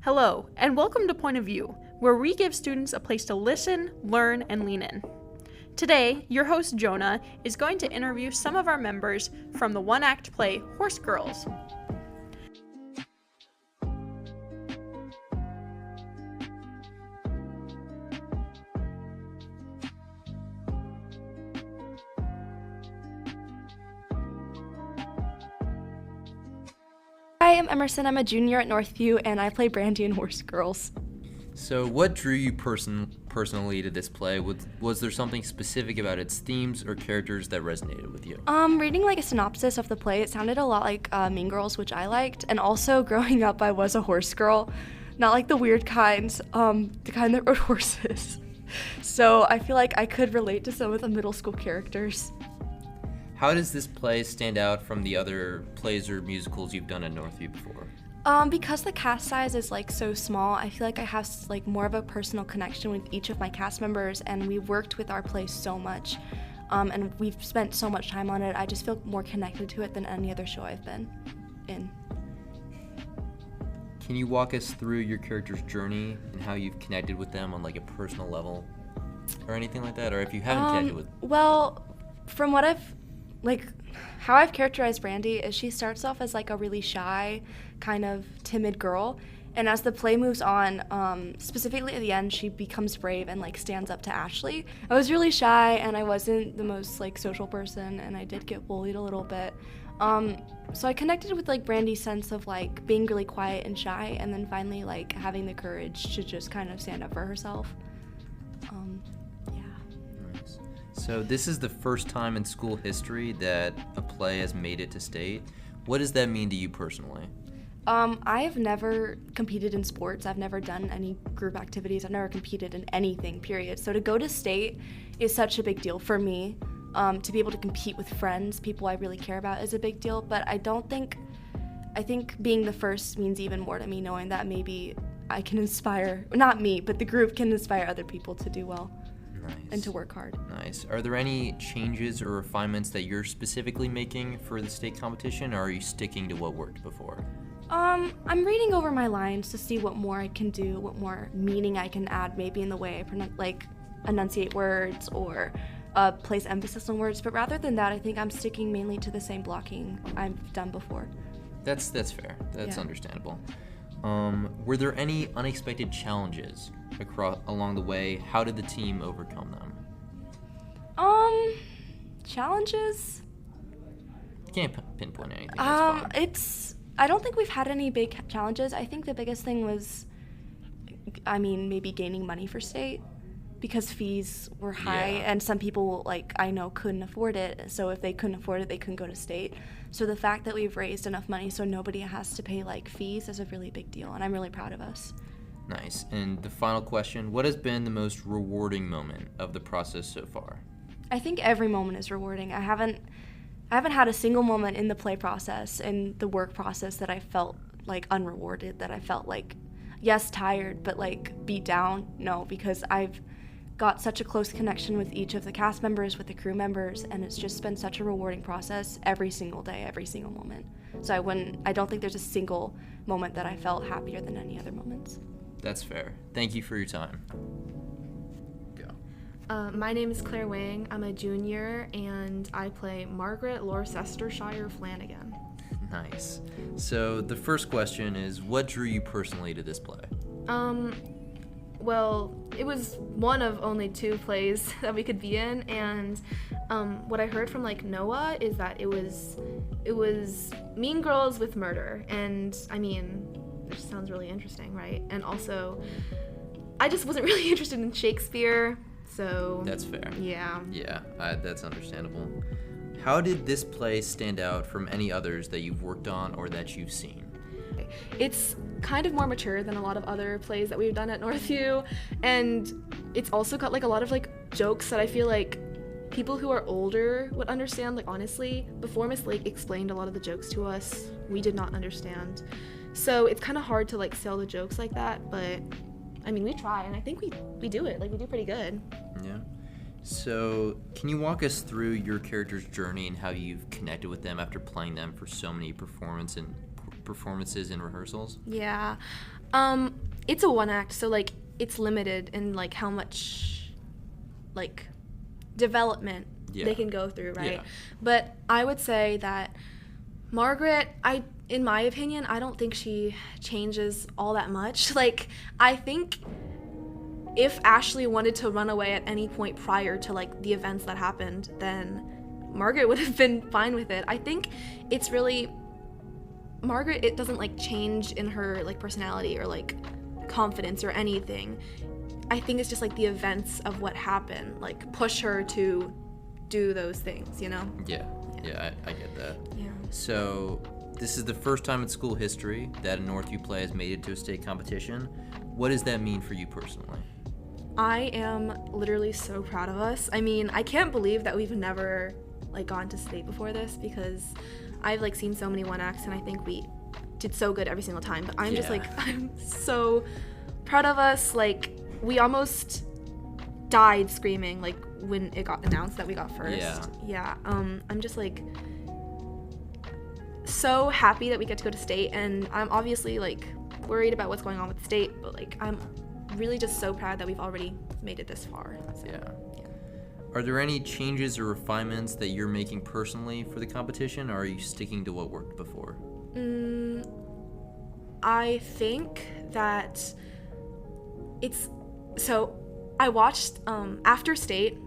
Hello, and welcome to Point of View, where we give students a place to listen, learn, and lean in. Today, your host Jonah is going to interview some of our members from the one-act play Horse Girls. Hi, I'm Emerson. I'm a junior at Northview, and I play Brandy in Horse Girls. So what drew you personally to this play? Was there something specific about its themes or characters that resonated with you? Reading a synopsis of the play, it sounded a lot like Mean Girls, which I liked. And also, growing up, I was a horse girl. Not like the weird kind, the kind that rode horses. So I feel like I could relate to some of the middle school characters. How does this play stand out from the other plays or musicals you've done at Northview before? Because the cast size is so small, I feel like I have more of a personal connection with each of my cast members, and we've worked with our play so much, and we've spent so much time on it. I just feel more connected to it than any other show I've been in. Can you walk us through your character's journey and how you've connected with them on a personal level or anything like that? Or if you haven't connected with... Well, from what how I've characterized Brandy is she starts off as a really shy, kind of timid girl, and as the play moves on, specifically at the end, she becomes brave and stands up to Ashley. I was really shy and I wasn't the most social person, and I did get bullied a little bit. So I connected with Brandy's sense of being really quiet and shy, and then finally having the courage to just kind of stand up for herself. So this is the first time in school history that a play has made it to state. What does that mean to you personally? I have never competed in sports. I've never done any group activities. I've never competed in anything, period. So to go to state is such a big deal for me. To be able to compete with friends, people I really care about, is a big deal. But I think being the first means even more to me, knowing that maybe I can inspire, not me, but the group can inspire other people to do well. Nice. And to work hard. Nice. Are there any changes or refinements that you're specifically making for the state competition, or are you sticking to what worked before? I'm reading over my lines to see what more I can do, what more meaning I can add, maybe in the way I enunciate words or place emphasis on words. But rather than that, I think I'm sticking mainly to the same blocking I've done before. That's fair. That's understandable. Were there any unexpected challenges along the way? How did the team overcome them? Challenges? You can't pinpoint anything. That's fine. I don't think we've had any big challenges. I think the biggest thing was, maybe gaining money for state, because fees were high, and some people, I know, couldn't afford it. So if they couldn't afford it, they couldn't go to state. So the fact that we've raised enough money so nobody has to pay, fees is a really big deal, and I'm really proud of us. Nice. And the final question, what has been the most rewarding moment of the process so far? I think every moment is rewarding. I haven't had a single moment in the play process and the work process that I felt, unrewarded, that I felt yes, tired, but, beat down. No, because I've got such a close connection with each of the cast members, with the crew members, and it's just been such a rewarding process every single day, every single moment. So I don't think there's a single moment that I felt happier than any other moments. That's fair. Thank you for your time. Go. My name is Claire Wang. I'm a junior, and I play Margaret Lorcestershire Flanagan. Nice. So the first question is, what drew you personally to this play? Well, it was one of only 2 plays that we could be in, and what I heard from Noah is that it was Mean Girls with murder, and it just sounds really interesting, right? And also, I just wasn't really interested in Shakespeare, so... That's fair. Yeah. Yeah, that's understandable. How did this play stand out from any others that you've worked on or that you've seen? It's kind of more mature than a lot of other plays that we've done at Northview, and it's also got a lot of jokes that I feel people who are older would understand. Honestly, before Miss Lake explained a lot of the jokes to us, we did not understand. So it's kind of hard to sell the jokes like that, but we try, and I think we do it. We do pretty good. Yeah. So can you walk us through your character's journey and how you've connected with them after playing them for so many performances and rehearsals? Yeah. It's a one act, so like it's limited in like how much like development they can go through, right? Yeah. But I would say that Margaret, in my opinion, I don't think she changes all that much. Like, I think if Ashley wanted to run away at any point prior to like the events that happened, then Margaret would have been fine with it. I think it's really Margaret, it doesn't like change in her like personality or like confidence or anything. I think it's just like the events of what happened like push her to do those things, you know? Yeah, I get that. Yeah. So this is the first time in school history that a Northview play has made it to a state competition. What does that mean for you personally? I am literally so proud of us. I mean, I can't believe that we've never like gone to state before this, because I've like seen so many one acts and I think we did so good every single time. But I'm just like, I'm so proud of us. Like, we almost died screaming like when it got announced that we got first. Yeah. I'm just like so happy that we get to go to state, and I'm obviously like worried about what's going on with state, but like I'm really just so proud that we've already made it this far. So, yeah. Are there any changes or refinements that you're making personally for the competition, or are you sticking to what worked before? I think that it's so I watched after state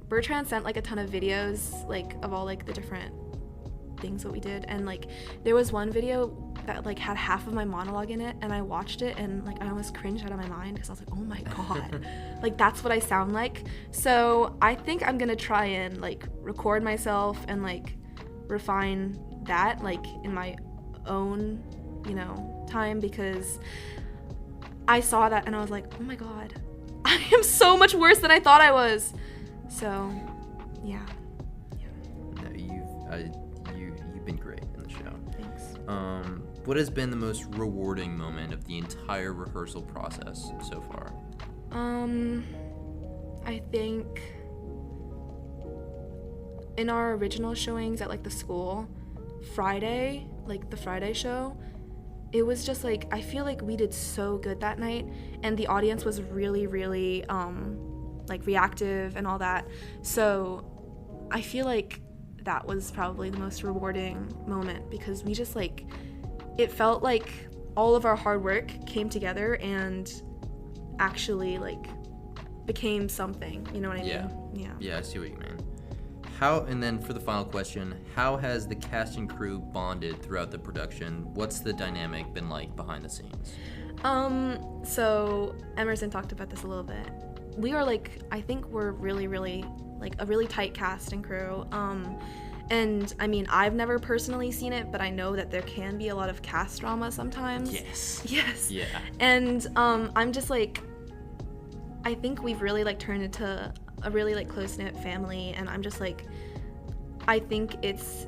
Bertrand sent like a ton of videos like of all like the different things that we did, and like there was one video that like had half of my monologue in it, and I watched it and like I almost cringed out of my mind because I was like, oh my god, like that's what I sound like. So I think I'm gonna try and like record myself and like refine that like in my own, you know, time, because I saw that and I was like, oh my god, I am so much worse than I thought I was. So yeah. No, you've been great in the show. Thanks. What has been the most rewarding moment of the entire rehearsal process so far? I think in our original showings at like the school, Friday, like the Friday show, it was just like, I feel like we did so good that night, and the audience was really, really like reactive and all that. So I feel like that was probably the most rewarding moment, because we just like, it felt like all of our hard work came together and actually like became something, you know what I mean? Yeah, I see what you mean. And then for the final question, how has the cast and crew bonded throughout the production? What's the dynamic been like behind the scenes? So Emerson talked about this a little bit. We are like, I think we're really, really like a really tight cast and crew. And I mean, I've never personally seen it, but I know that there can be a lot of cast drama sometimes. Yes. Yeah. And I'm just like, I think we've really like turned into a really like close-knit family, and I'm just like, I think it's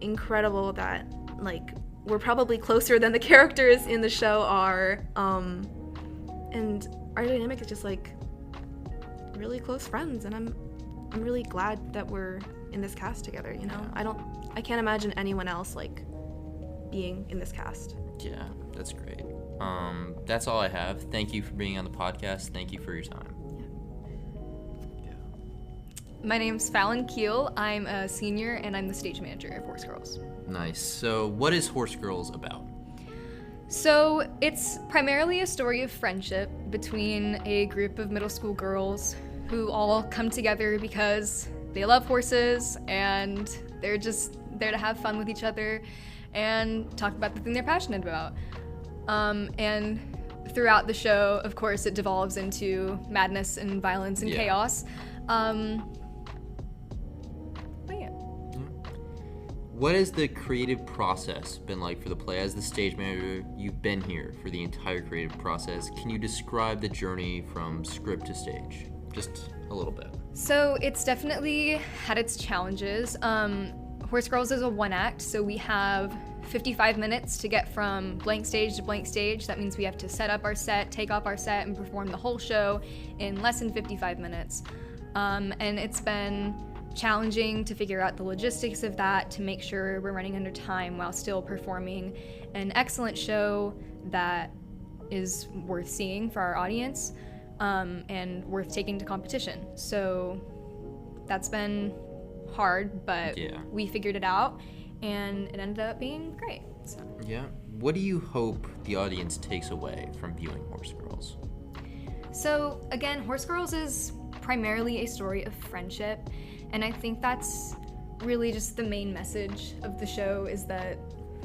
incredible that like we're probably closer than the characters in the show are, and our dynamic is just like really close friends, and I'm really glad that we're in this cast together, you know? I can't imagine anyone else like being in this cast. Yeah, that's great. That's all I have. Thank you for being on the podcast. Thank you for your time. My name's Fallon Keel. I'm a senior and I'm the stage manager of Horse Girls. Nice. So what is Horse Girls about? So it's primarily a story of friendship between a group of middle school girls who all come together because they love horses and they're just there to have fun with each other and talk about the thing they're passionate about. And throughout the show, of course, it devolves into madness and violence and chaos. What has the creative process been like for the play? As the stage manager, you've been here for the entire creative process. Can you describe the journey from script to stage? Just a little bit. So it's definitely had its challenges. Horse Girls is a one act, so we have 55 minutes to get from blank stage to blank stage. That means we have to set up our set, take off our set, and perform the whole show in less than 55 minutes. And it's been challenging to figure out the logistics of that, to make sure we're running under time while still performing an excellent show that is worth seeing for our audience, and worth taking to competition. So that's been hard, but we figured it out, and it ended up being great. So. Yeah. What do you hope the audience takes away from viewing Horse Girls? So again, Horse Girls is primarily a story of friendship, and I think that's really just the main message of the show, is that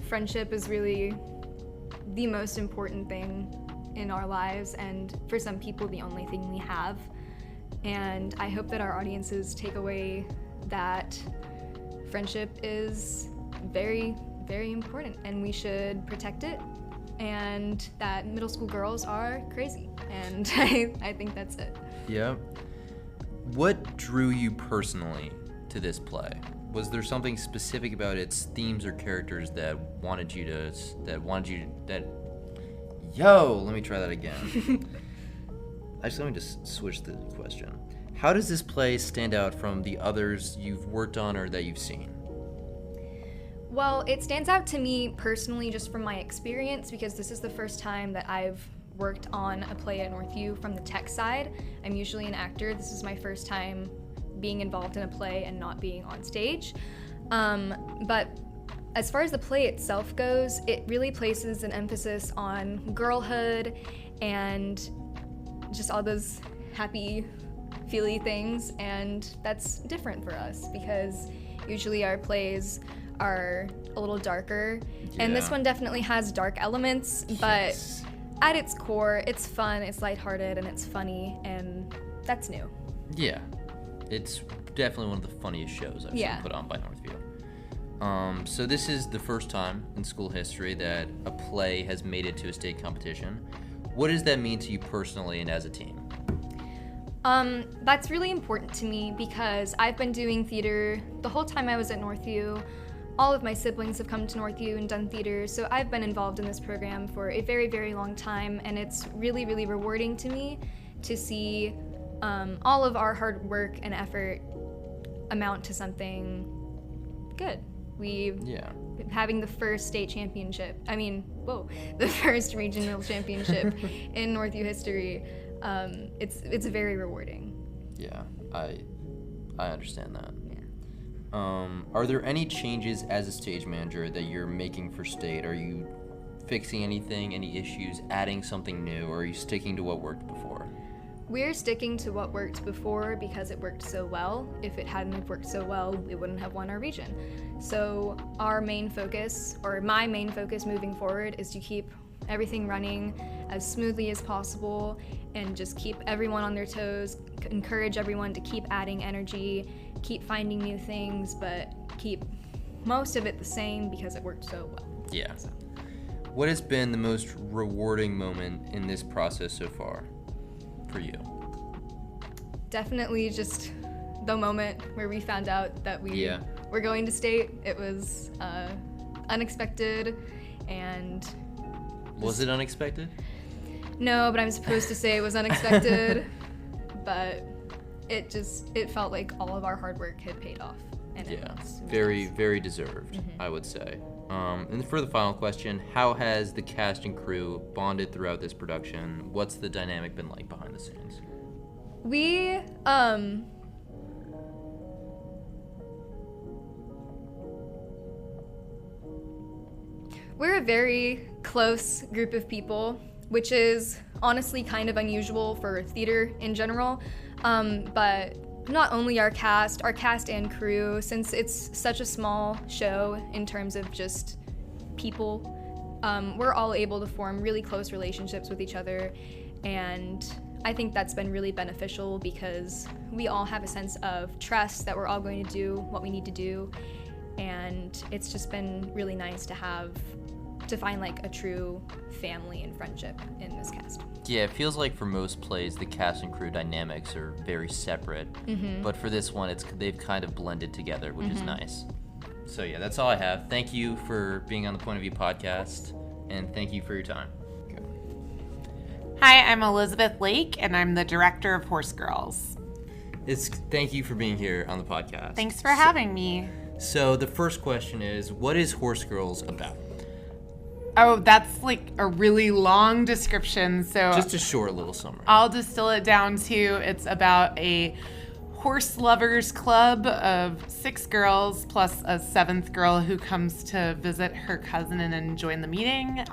friendship is really the most important thing in our lives, and for some people the only thing we have. And I hope that our audiences take away that friendship is very, very important and we should protect it, and that middle school girls are crazy, and I think that's it. Yeah. What drew you personally to this play? Was there something specific about its themes or characters that let me try that again. Let me just switch the question. How does this play stand out from the others you've worked on or that you've seen? Well, it stands out to me personally just from my experience, because this is the first time that I've worked on a play at Northview from the tech side. I'm usually an actor. This is my first time being involved in a play and not being on stage. But as far as the play itself goes, it really places an emphasis on girlhood and just all those happy, feely things, and that's different for us because usually our plays are a little darker, and this one definitely has dark elements, but at its core, it's fun, it's lighthearted, and it's funny, and that's new. Yeah, it's definitely one of the funniest shows I've seen put on by Northview. So this is the first time in school history that a play has made it to a state competition. What does that mean to you personally and as a team? That's really important to me because I've been doing theater the whole time I was at Northview. All of my siblings have come to Northview and done theater, so I've been involved in this program for a very, very long time, and it's really, really rewarding to me to see all of our hard work and effort amount to something good. Having the first state championship, the first regional championship in Northview history, it's very rewarding. Yeah, I understand that. Are there any changes as a stage manager that you're making for state? Are you fixing anything, any issues, adding something new, or are you sticking to what worked before? We're sticking to what worked before because it worked so well. If it hadn't have worked so well, we wouldn't have won our region. So our main focus, or my main focus moving forward, is to keep everything running as smoothly as possible and just keep everyone on their toes, encourage everyone to keep adding energy, keep finding new things, but keep most of it the same because it worked so well. Yeah. What has been the most rewarding moment in this process so far for you? Definitely just the moment where we found out that we were going to state. It was unexpected and... Was it unexpected? No, but I'm supposed to say it was unexpected, but it felt like all of our hard work had paid off. And very, very deserved, I would say. And for the final question, how has the cast and crew bonded throughout this production? What's the dynamic been like behind the scenes? We're a very close group of people, which is honestly kind of unusual for theater in general, but not only our cast and crew, since it's such a small show in terms of just people, we're all able to form really close relationships with each other, and I think that's been really beneficial because we all have a sense of trust that we're all going to do what we need to do, and it's just been really nice to find like a true family and friendship in this cast. Yeah, it feels like for most plays the cast and crew dynamics are very separate, but for this one they've kind of blended together, which is nice. So yeah, that's all I have. Thank you for being on the Point of View podcast, and thank you for your time. Hi, I'm Elizabeth Lake, and I'm the director of Horse Girls. Thank you for being here on the podcast. Thanks for having me. So the first question is, what is Horse Girls about? Oh, that's like a really long description, so Just a short little summary. I'll distill it down to it's about a horse lovers club of 6 girls plus a 7th girl who comes to visit her cousin and then join the meeting.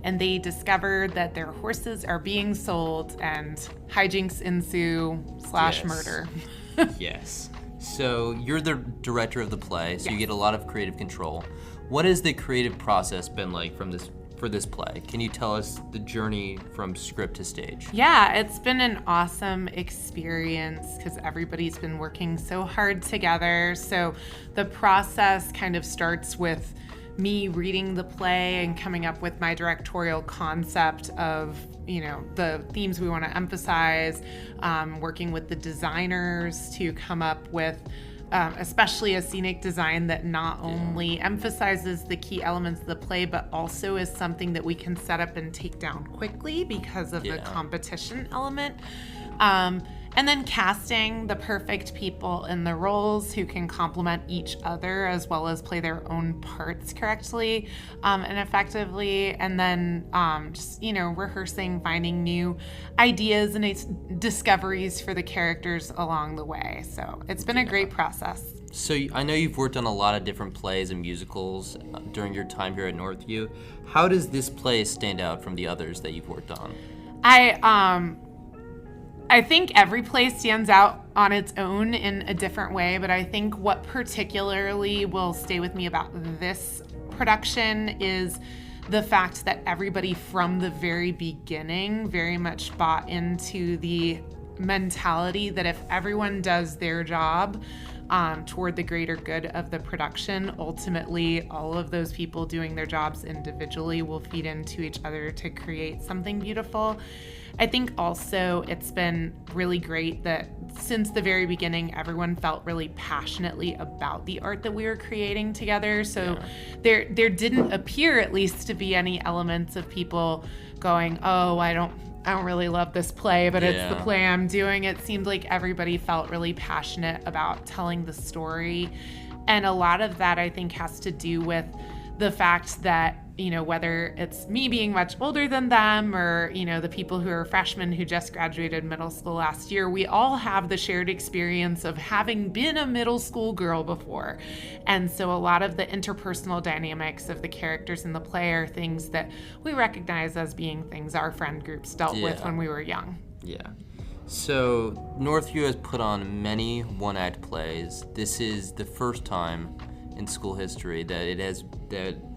And they discover that their horses are being sold and hijinks ensue / Yes. murder. Yes. So you're the director of the play, so you Yes. get a lot of creative control. What has the creative process been like for this play? Can you tell us the journey from script to stage? Yeah, it's been an awesome experience because everybody's been working so hard together. So the process kind of starts with me reading the play and coming up with my directorial concept of, the themes we want to emphasize, working with the designers to come up with especially a scenic design that not only emphasizes the key elements of the play, but also is something that we can set up and take down quickly because of the competition element. And then casting the perfect people in the roles who can complement each other as well as play their own parts correctly and effectively. And then just, rehearsing, finding new ideas and discoveries for the characters along the way. So it's been a great process. So I know you've worked on a lot of different plays and musicals during your time here at Northview. How does this play stand out from the others that you've worked on? I think every play stands out on its own in a different way, but I think what particularly will stay with me about this production is the fact that everybody from the very beginning very much bought into the mentality that if everyone does their job toward the greater good of the production, ultimately all of those people doing their jobs individually will feed into each other to create something beautiful. I think also it's been really great that since the very beginning, everyone felt really passionately about the art that we were creating together. So there didn't appear, at least, to be any elements of people going, "Oh, I don't really love this play, but it's the play I'm doing." It seemed like everybody felt really passionate about telling the story. And a lot of that, I think, has to do with the fact that, whether it's me being much older than them or, the people who are freshmen who just graduated middle school last year, we all have the shared experience of having been a middle school girl before. And so a lot of the interpersonal dynamics of the characters in the play are things that we recognize as being things our friend groups dealt with when we were young. Yeah. So Northview has put on many one-act plays. This is the first time in school history that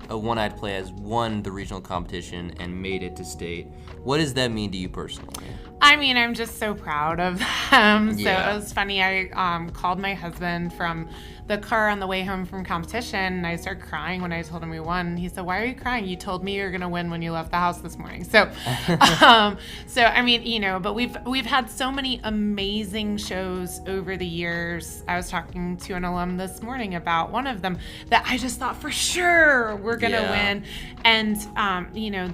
a one-act play has won the regional competition and made it to state. What does that mean to you personally? I mean, I'm just so proud of them. Yeah. So it was funny. I called my husband from the car on the way home from competition, and I started crying when I told him we won. He said, "Why are you crying? You told me you were going to win when you left the house this morning." So, I mean, but we've had so many amazing shows over the years. I was talking to an alum this morning about one of them that I just thought for sure we're going to win. And,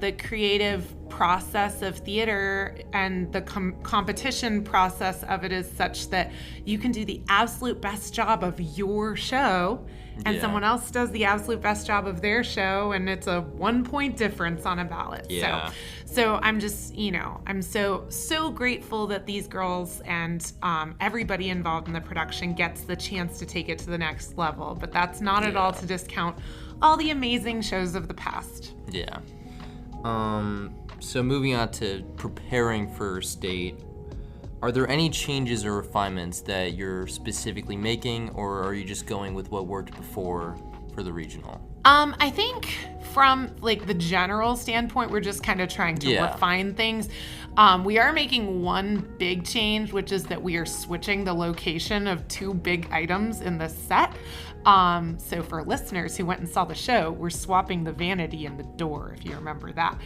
the creative process of theater and the competition process of it is such that you can do the absolute best job of your show and someone else does the absolute best job of their show, and it's a 1-point difference on a ballot. So I'm just, I'm so grateful that these girls and everybody involved in the production gets the chance to take it to the next level. But that's not at all to discount all the amazing shows of the past. Yeah. So moving on to preparing for state, are there any changes or refinements that you're specifically making, or are you just going with what worked before for the regional? I think from the general standpoint, we're just kind of trying to refine things. We are making one big change, which is that we are switching the location of 2 big items in the set. So for listeners who went and saw the show, we're swapping the vanity and the door, if you remember that.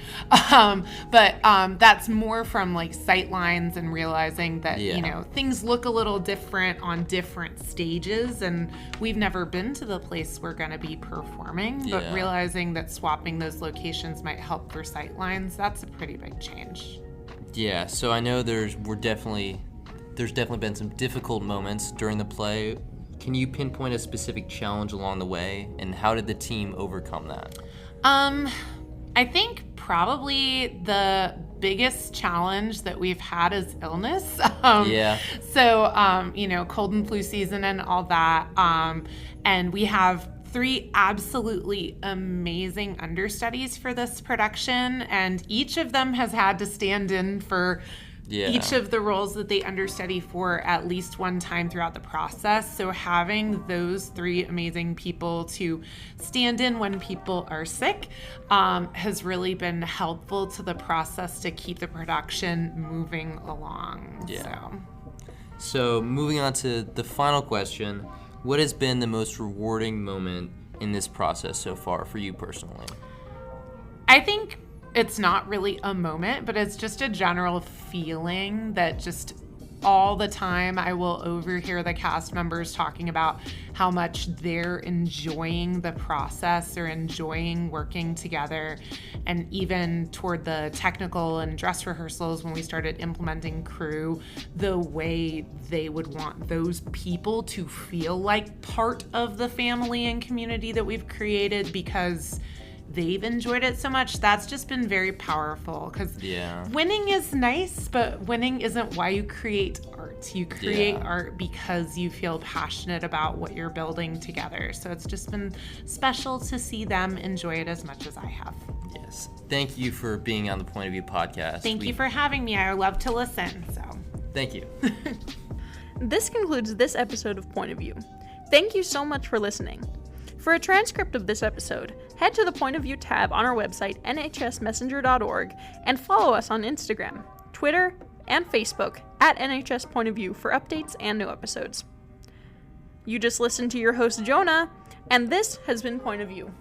But that's more from sight lines and realizing that, things look a little different on different stages, and we've never been to the place we're going to be performing, but realizing that swapping those locations might help for sight lines, that's a pretty big change. Yeah, so I know we're definitely there's definitely been some difficult moments during the play. Can you pinpoint a specific challenge along the way, and how did the team overcome that? I think probably the biggest challenge that we've had is illness. So, cold and flu season and all that. And we have 3 absolutely amazing understudies for this production, and each of them has had to stand in for each of the roles that they understudy for at least one time throughout the process. So having those 3 amazing people to stand in when people are sick has really been helpful to the process to keep the production moving along. So moving on to the final question, what has been the most rewarding moment in this process so far for you personally? I think it's not really a moment, but it's just a general feeling that just all the time I will overhear the cast members talking about how much they're enjoying the process or enjoying working together. And even toward the technical and dress rehearsals, when we started implementing crew, the way they would want those people to feel like part of the family and community that we've created because they've enjoyed it so much, that's just been very powerful. Because winning is nice, but winning isn't why you create art. You create art because you feel passionate about what you're building together. So it's just been special to see them enjoy it as much as I have. Yes. Thank you for being on the Point of View podcast. Thank you for having me. I love to listen. So thank you. This concludes this episode of Point of View. Thank you so much for listening. For a transcript of this episode, head to the Point of View tab on our website, nhsmessenger.org, and follow us on Instagram, Twitter, and Facebook at NHS Point of View for updates and new episodes. You just listened to your host, Jonah, and this has been Point of View.